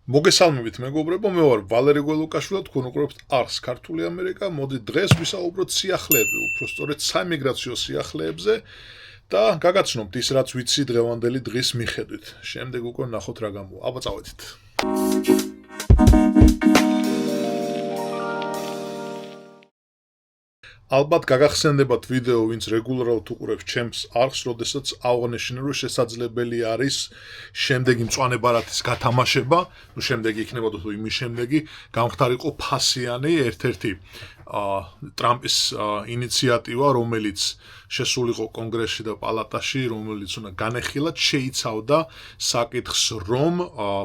მოგესალმებით მეგობრებო, მე ვარ ვალერი გველუკაშვილი, თქვენ უყურებთ არს ქართული ამერიკა. მოდით დღეს ვისაუბროთ სიახლეებზე, უფრო სწორედ საიმიგრაციო სიახლეებზე და გაგაცნობთ ის, რაც ვიცი დღევანდელი დღის მიხედვით. შემდეგ უკვე ნახოთ რა გამოვა. აბა წავედით. ალბათ გაგახსენდებათ ვიდეო, ვინც რეგულარულად უყურებს ჩემს არხს, როდესაც აღნიშნე, რომ შესაძლებელი არის შემდეგი მწვანე ბარათის გათამაშება, შემდეგი იქნებოდა თუ იმის შემდეგი, გამხდარიყო ფასიანი ერთ-ერთი ტრამპის ინიციატივა, რომელიც შესულიყო კონგრესში და პალატაში, რომელიც უნდა განეხილათ, შეიცავდა საკითხს, რომ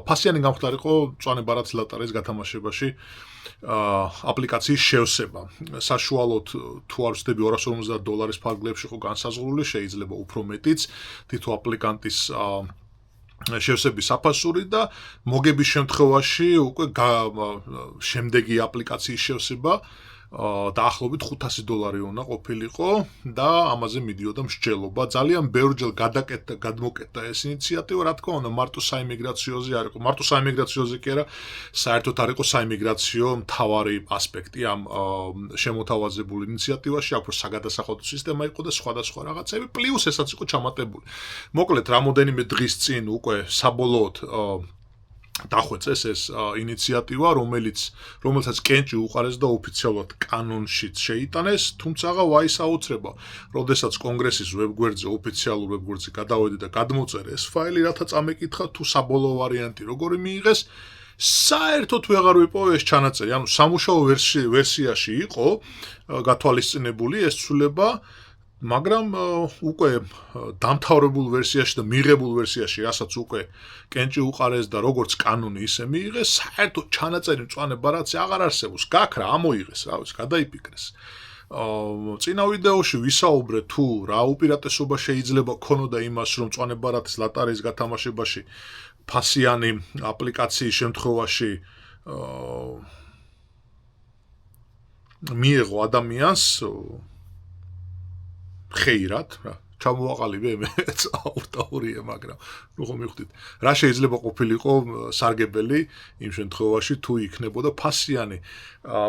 ფასიანი გამხდარიყო მწვანე ბარათის ლატარიის გათამაშებაში აპლიკაციის შევსება. საშუალოდ თუ არ ვცდები $250 ფარგლებში იყო განსაზღვრული, შეიძლება უფრო მეტიც, თითო აპლიკანტის შევსების საფასური და მოგების შემთხვევაში უკვე შემდეგი აპლიკაციის შევსება დაახლოებით $500 უნდა ყოფილიყო და ამაზე მიდიოდა მსჯელობა. ძალიან ბევრჯერ გადმოკეტდა ეს ინიციატივა, რა თქმა უნდა, მარტო საიმიგრაციოზე არ იყო. მარტო საიმიგრაციოზე კი არა, საერთოდ არ იყო საიმიგრაციო მთავარი ასპექტი ამ შემოთავაზებული ინიციატივაში, აქ საგადასახადო სისტემა იყო და სხვადასხვა რაღაცები, პლუს ესაც იყო ჩამატებული. მოკლედ, რამოდენიმე დღის წინ უკვე საბოლოოდ დახვეწეს ეს ინიციატივა, რომელსაც კენჭი უყარეს და ოფიციალურად კანონშიც შეიტანეს, თუმცა ვაისაუცრება, როდესაც კონგრესის ვებგვერდზე, ოფიციალურ ვებგვერდზე გადავედი და გადმოწერე ეს ფაილი, რათა წამეკითხა თუ საბოლოო ვარიანტი როგორი მიიღეს, საერთოდ ვეღარ ვიპოვე ეს ჩანაწერი, ანუ სამუშაო ვერსიაში იყო გათვალისწინებული ეს ცვლილება, მაგრამ უკვე დამთავრებულ ვერსიაში და მიღებულ ვერსიაში, რასაც უკვე კენჭი უყარეს და როგორც კანონი ისე მიიღეს, საერთოდ ჩანაწერი მწვანე ბარათზე აღარ არსებობს. გაქრა, ამოიღეს, რა ვიცი, გადაიფიქრეს. წინა ვიდეოში ვისაუბრე თუ რა უპირატესობა შეიძლება ქონოდა იმას, რომ მწვანე ბარათის ლატარიის გათამაშებაში ფასიანი აპლიკაციის შემთხვევაში მიეღო ადამიანს ხეირად, ჩამოვაყალიბე მეც აუტაურია, მაგრამ რომ მივხვდით, რა შეიძლება ყოფილიყო სარგებელი იმ შემთხვევაში თუ იქნებოდა ფასიანი.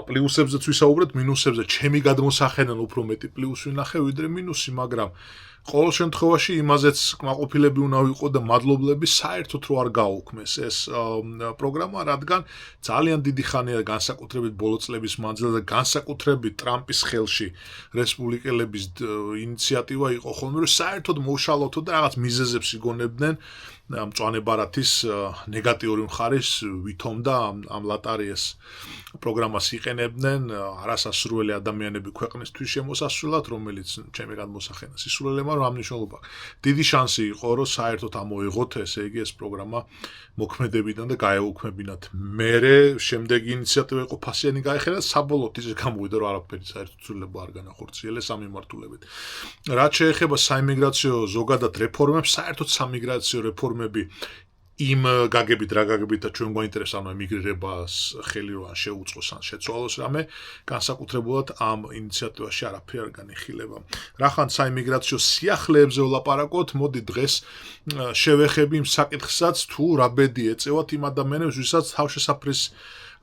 პლუსებზეც ვისაუბრეთ, მინუსებზე ჩემი გადმოსახედან უფრო მეტი პლუსი ვნახე ვიდრე მინუსი, მაგრამ ყოველ შემთხვევაში იმაზეც კმაყოფილები უნდა ვიყო და მადლობლები საერთოდ რო არ გააუქმეს ეს პროგრამა, რადგან ძალიან დიდი ხანია განსაკუთრებით ბოლო წლების მანძილზე და განსაკუთრებით ტრამპის ხელში რესპუბლიკელების ინიციატივა იყო ხოლმე, რომ საერთოდ მოუშალოთო და რაღაც მიზეზებს იგონებდნენ მწვანე ბარათის ნეგატიური მხარის ვითომ და ამ ლატარიეს პროგრამას იყენებდნენ არასასურველი ადამიანები ქვეყნისთვის შემოსასვლელად, რომელიც ჩემი გადმოსახედან სისულელეა, რომ ამ მნიშვნელობა დიდი შანსი იყო, რომ საერთოდ ამოიღოთ ესე იგი ეს პროგრამა მოქმედებიდან და გაეუქმებინათ. მერე შემდეგი ინიციატივა იყო ფასიანი გაეხელა, საბოლოოდ ისე გამოვიდა, რომ არაფერი საერთოდ ცვლილება არ განახორციელეს ამ მიმართულებით. რაც შეეხება საიმიგრაციო ზოგადად რეფორმებს, საერთოდ საიმიგრაციო რეფორმები იმ გაგებით და ჩვენ გვაინტერესებს ანუ ემიგრირებას ხელი რო ან შეუწყოს ან შეცვალოს რამე, განსაკუთრებულად ამ ინიციატივაში არაფერი არ განიხილება. რახან საიმიგრაციო სიახლეებზე ვლაპარაკოთ, მოდი დღეს შევეხები იმ საკითხსაც, თუ რა ბედი ეწევათ იმ ადამიანებს, ვისაც თავშესაფრის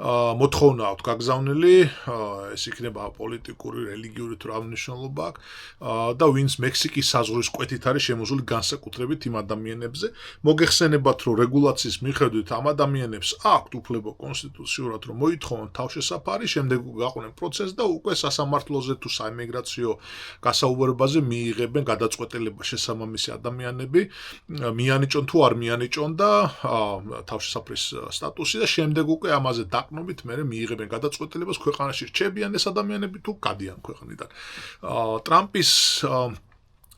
მოთხოვნა აქვს გაგზავნილი, ეს იქნება პოლიტიკური, რელიგიური თუ რა მნიშვნელობა აქვს და ვინც მექსიკის საზღვრის კვეთით არის შემოზღუდული განსაკუთრებით იმ ადამიანებზე. მოგეხსენებათ, რომ რეგულაციის მიხედვით ამ ადამიანებს აქვთ უფლება კონსტიტუციურად რომ მოითხოვონ თავშესაფარი, შემდეგ გაყვნენ პროცესს და უკვე სასამართლოზე თუ საიმიგრაციო გასაუბრებაზე მიიღებენ გადაწყვეტილება შესაბამისი ადამიანები, მიანიჭონ თუ არ მიანიჭონ და თავშესაფრის სტატუსი და შემდეგ უკვე ამაზე დაყნობით მერე მიიღებენ გადაწყვეტილებას ქვეყანაში რჩებიან ეს ადამიანები თუ გადიან ქვეყნიდან. ტრამპის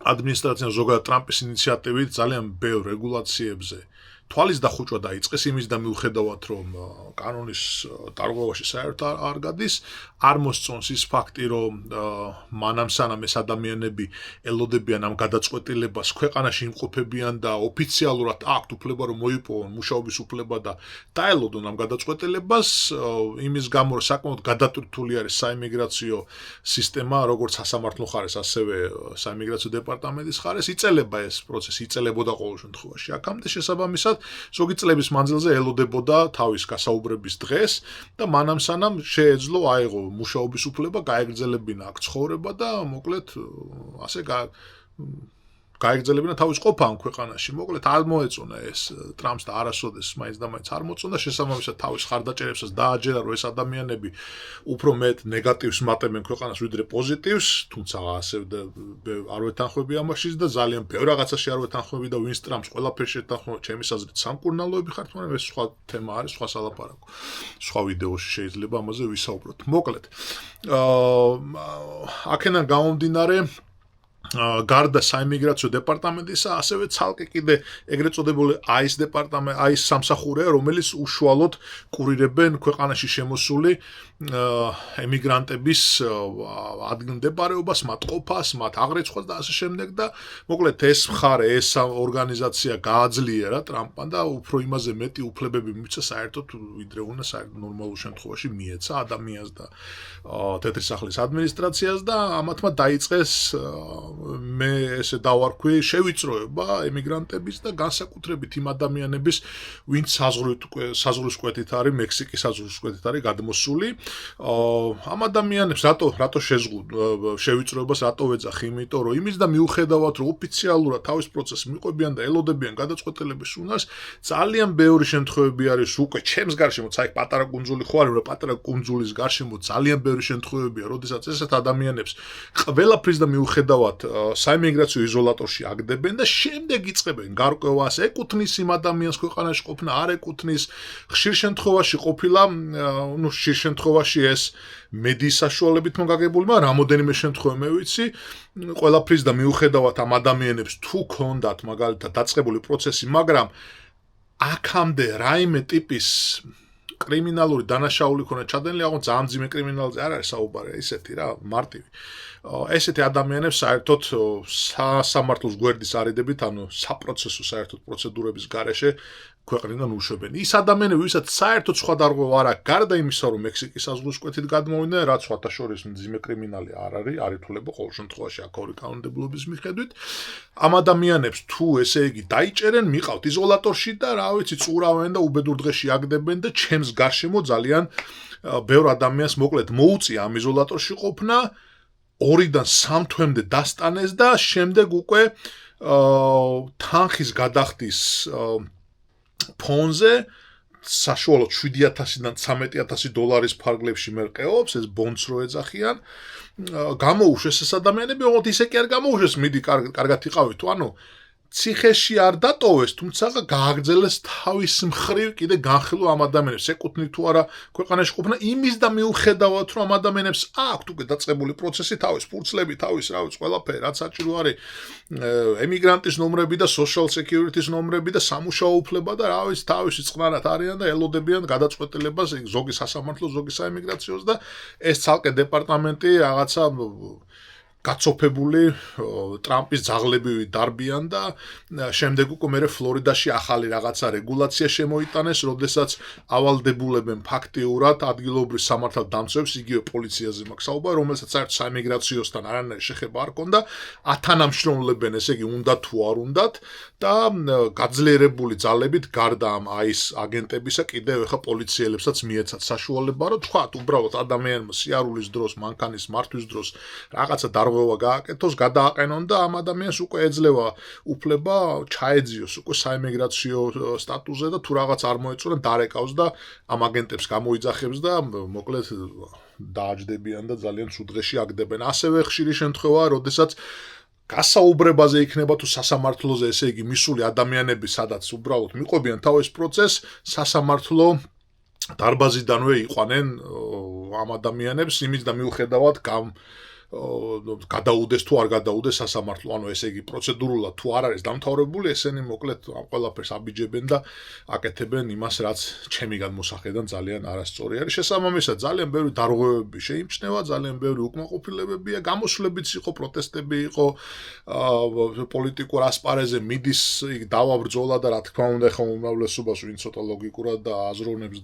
ადმინისტრაცია ზოგადად ტრამპის ინიციატივით ძალიან ბევრ რეგულაციებზე თვალის დახუჭვა დაიწყეს იმის და მიუხედავად რომ კანონის დარღვევაში საერთოდ არ გადის, არ მოსწონს ის ფაქტი, რომ მანამ სანამ ეს ადამიანები ელოდებიან ამ გადაწყვეტილებას, ქვეყანაში იმყოფებიან და ოფიციალურად აქვთ უფლება რომ მოიპოვონ მუშაობის უფლება და დაელოდონ ამ გადაწყვეტილებას, იმის გამო რომ საკმაოდ გადატვირთული არის საიმიგრაციო სისტემა, როგორც სასამართლო ხარეს, ასევე საიმიგრაციო დეპარტამენტის ხარეს, იწელება ეს პროცესი, იწელებოდა ყოველ შემთხვევაში. აქამდე შესაბამისად ზოგადად ზოგი წლების მანძილზე ელოდებოდა თავის გასაუბრების დღეს და მანამ სანამ შეეძლო აიღო მუშაობის უფლება, გაეგრძელებინა აქ ცხოვრება და მოკლედ ასე გაეგრძელებინა თავის ყოფა ამ ქვეყანაში. მოკლედ არ მოეწონა ეს ტრამპს და არასოდეს მაინც და მაინც არ მოწონდა, შესაბამისად თავის ხარდაჭერებსაც დააჯერა, რომ ეს ადამიანები უფრო მეტ ნეგატივს მატებენ ქვეყანას ვიდრე პოზიტივს, თუმცა ასევე არ ვეთანხმები ამაშიც და ძალიან ბევრ რაღაცაში არ ვეთანხმები და ვინს ტრამპს ყველაფერში ეთანხმება, ჩემი აზრით სამკურნალოები ხართ, მაგრამ ეს სხვა თემა არის, სხვა სალაპარაკო. სხვა ვიდეოში შეიძლება ამაზე ვისაუბროთ. მოკლედ აქედან გამომდინარე გარდა საიმიგრაციო დეპარტამენტისა, ასევე ცალკე კიდე ეგრეთ წოდებული AIS დეპარტამენტი, AIS სამსახურია, რომელიც უშუალოდ კურირებენ ქვეყანაში შემოსული ემიგრანტების ადგილმდებარეობას, მათ ყოფას, მათ აღრიცხვას და ასე შემდეგ და მოკლედ ეს მხარე, ეს ორგანიზაცია გააძლიერა ტრამპმა და უფრო იმაზე მეტი უფლებები მისცა საერთოდ ვიდრე უნდა საერთოდ ნორმალურ შემთხვევაში მიეცა ადამიანს და თეთრი სახლის ადმინისტრაციას და ამათმა დაიწყეს მე ესე დავარქვი შევიწროება ემიგრანტების და განსაკუთრებით იმ ადამიანების, ვინც საზღვრის კვეთით არის, მექსიკის საზღვრის კვეთით არის გადმოსული. ამ ადამიანებს რატო შევიწროებას რატო ვეძახი? იმიტომ რომ იმის და მიუხედავად რომ ოფიციალურად თავის პროცესს მიყვებიან და ელოდებიან გადაწყვეტილების უნარს, ძალიან ბევრი შემთხვევები არის უკვე ჩემს გარშემო, აი პატარა კუნძული ხო არის, რომ პატარა კუნძულის გარშემო ძალიან ბევრი შემთხვევებია, როდესაც ესეთ ადამიანებს ყველაფრის და მიუხედავად საიმიგრაციო იზოლატორში აგდებენ და შემდეგ იწყებენ გარკვევას, ეკუთვნის იმ ადამიანს ქვეყანაში ყოფნა, არ ეკუთვნის. ხშირ შემთხვევაში ყოფილა, ხშირ შემთხვევაში ეს მედიის საშუალებით მოგაგებული, მაგრამ რამოდენიმე შემთხვევა მე ვიცი, ყველაფრის და მიუხედავად ამ ადამიანებს თუ ქონდათ მაგალითად დაწყებული პროცესი, მაგრამ აქამდე რაიმე ტიპის კრიმინალური დანაშაული ქონა ჩადენილი, აღონ ძალიან ძიმე კრიმინალზე არ არის საუბარი, ისეთი რა, მარტივი. ესეთი ადამიანებს საერთოდ სასამართლოს გვერდის არიდებით, ანუ საპროცესო საერთოდ პროცედურების გარეშე ქვეყნიდან უშვებენ. ის ადამიანები, ვისაც საერთოდ სხვა დარღვევა არ აქვს, გარდა იმისა, რომ მექსიკის საზღვრის კვეთით გადმოვიდნენ, რაც სხვათა შორის მძიმე კრიმინალი არ არის, არ ითვლება ყოველ შემთხვევაში აქაური კანონმდებლობის მიხედვით. ამ ადამიანებს თუ ესე იგი დაიჭერენ, მიყავთ იზოლატორში და რა ვიცი, წურავენ და უბედურ დღეში აგდებენ და ჩემს გარშემო ძალიან ბევრ ადამიანს მოკლედ მოუწია ამ იზოლატორში ყოფნა. 2-დან 3 თვემდე დასტანეს და შემდეგ უკვე თანხის გადახდის ფონზე საშუალოდ 7,000-დან 13,000 ფარგლებში მერყეობს, ეს ბონდს რო ეძახიან. გამოუშვეს ეს ადამიანები, ოღონდ ისე კი არ გამოუშვეს, მიდი კარგად იყავით, ანუ ციხეში არ დატოვეს, თუმცა გააგრძელეს თავის მხრივ კიდე განხილვა ამ ადამიანებს, ეკუთვნით თუ არა ქვეყანაში ყოფნა, იმის და მიუხედავად რომ ამ ადამიანებს აქვთ უკვე დაწყებული პროცესი, თავის ფურცლები, თავის რა ვიცი, ყველაფერი, რაც საჭირო არის, ემიგრანტის ნომრები და social security-ის ნომრები და სამუშაო უფლება და რა ვიცი, თავისი წყნარად არიან და ელოდებიან გადაწყვეტილებას, ზოგი სასამართლოს, ზოგი საიმიგრაციოს და ეს ცალკე დეპარტამენტი რაღაცა გაცოფებული ტრამპის ძაღლებივი დარბიან და შემდეგ უკვე მე ფლორიდაში ახალი რაღაცა რეგულაცია შემოიტანეს, როდესაც ავალდებულებენ ფაქტიურად ადგილობრივ სამართალდამცავებს, იგივე პოლიციაზე მაქვს საუბარი, რომელსაც საერთოდ საიმიგრაციოსთან არანაირი შეხება არ ჰქონდა, ათანამშრომლებენ, ესე იგი, უნდა თუ არ უნდათ და გაძლიერებული ძალებით გარდა ამ AIS აგენტებისა კიდევ ახლა პოლიციელებსაც მიეცათ საშუალება, რომ თქვათ, უბრალოდ ადამიანმა სიარულის დროს, მანქანის მართვის დროს რაღაცა გააკეთოს, გადააყენონ და ამ ადამიანს უკვე ეძლევა უფლება ჩაეძიოს უკვე საიმიგრაციო სტატუსზე და თუ რაღაც არ მოეწონა, დარეკავს და ამ აგენტებს გამოიძახებს და მოკლედ დააჯდებიან და ძალიან ცუდ დღეში აგდებენ. ასევე ხშირი შემთხვევაა, როდესაც გასაუბრებაზე იქნება თუ სასამართლოზე, ესე იგი, მისული ადამიანები, სადაც უბრალოდ მიყვებიან თავის პროცესს, სასამართლო დარბაზიდანვე იყვანენ ამ ადამიანებს, იმის და მიუხედავად გადაუდეს თუ არ გადაუდეს სასამართლო, ანუ ესე იგი პროცედურულად თუ არ არის დამთავრებული, ესენი მოკლედ ამ ყველაფერს აბიჯებენ და აკეთებენ იმას, რაც ჩემი გადმოსახედიდან ძალიან არასწორი არის. შესაბამისად, ძალიან ბევრი დარღვევები შეიმჩნევა, ძალიან ბევრი უკმაყოფილებებია, გამოსვლებიც იყო, პროტესტები იყო, პოლიტიკურ ასპარეზზე მიდის დავა ბრძოლა და რა თქმა უნდა, ხომ უმრავლესობას ვინ ცოტა ლოგიკურად და აზროვნებს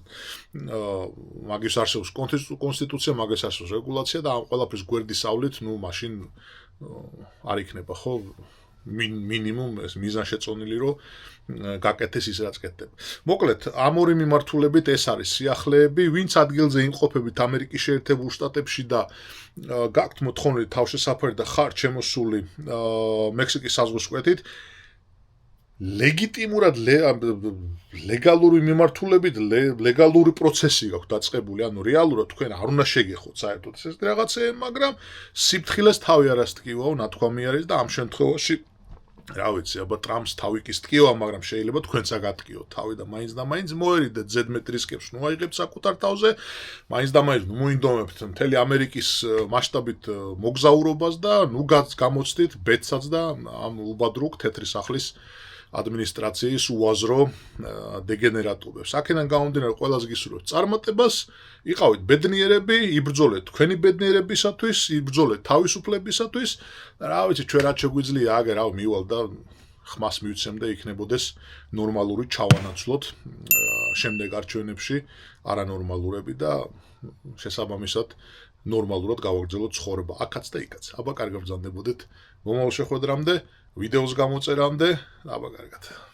მაგის არსებობს კონსტიტუცია, მაგის არსებობს რეგულაცია და ამ ყველაფრის გვერდის მაშინ არ იქნება ხო მინიმუმ ეს მიზანშეწონილი რომ გაკეთეს ის რაც კეთდება. მოკლედ, ამ ორი მიმართულებით ეს არის სიახლეები, ვინც ადგილზე იმყოფებით ამერიკის შეერთებულ შტატებში და გაქვთ მოთხოვნილი თავშესაფარი და ხართ შემოსული მექსიკის საზღვრისკვეთით, ლეგიტიმურად ლეგალური მიმართულებით ლეგალური პროცესი გაქვთ დაწყებული, ანუ რეალურად თქვენ არ უნდა შეგეხოთ საერთოდ ეს რაღაცები, მაგრამ სიფთხილეს თავი არ ასტკივაო, ნათქვამი არის და ამ შემთხვევაში რა ვიცი, აბა ტრამპს თავი კი სტკივა, მაგრამ შეიძლება თქვენც აგატკიოთ თავი და მაინც მოერიდეთ ზედმეტ რისკებს, ნუ აიღებთ საკუთარ თავზე, მაინც მოინდომებთ მთელი ამერიკის მასშტაბით მოგზაურობას და ნუ გამოცდით ბედსაც და ამ უბადრუկ თეთრი სახლის ადმინისტრაციის უაზრო დეგენერატობებს. აქედან გამომდინარე ყველას გისურვებთ წარმატებას, იყავით ბედნიერები, იბრძოლეთ თქვენი ბედნიერებისათვის, იბრძოლეთ თავისუფლებისათვის და რა ვიცი, ჩვენ რაც შეგვიძლია აგერ მივალ და ხმას მივცემ და იქნებოდეს ნორმალური ჩავანაცვლოთ შემდეგ არჩევნებში არანორმალურები და შესაბამისად ნორმალურად გავაგრძელოთ ცხოვრება აქაც და იქაც. აბა კარგად ბრძანდებოდეთ მომავალ შეხვედრამდე, ვიდეოს გამოწერამდე, აბა კარგად.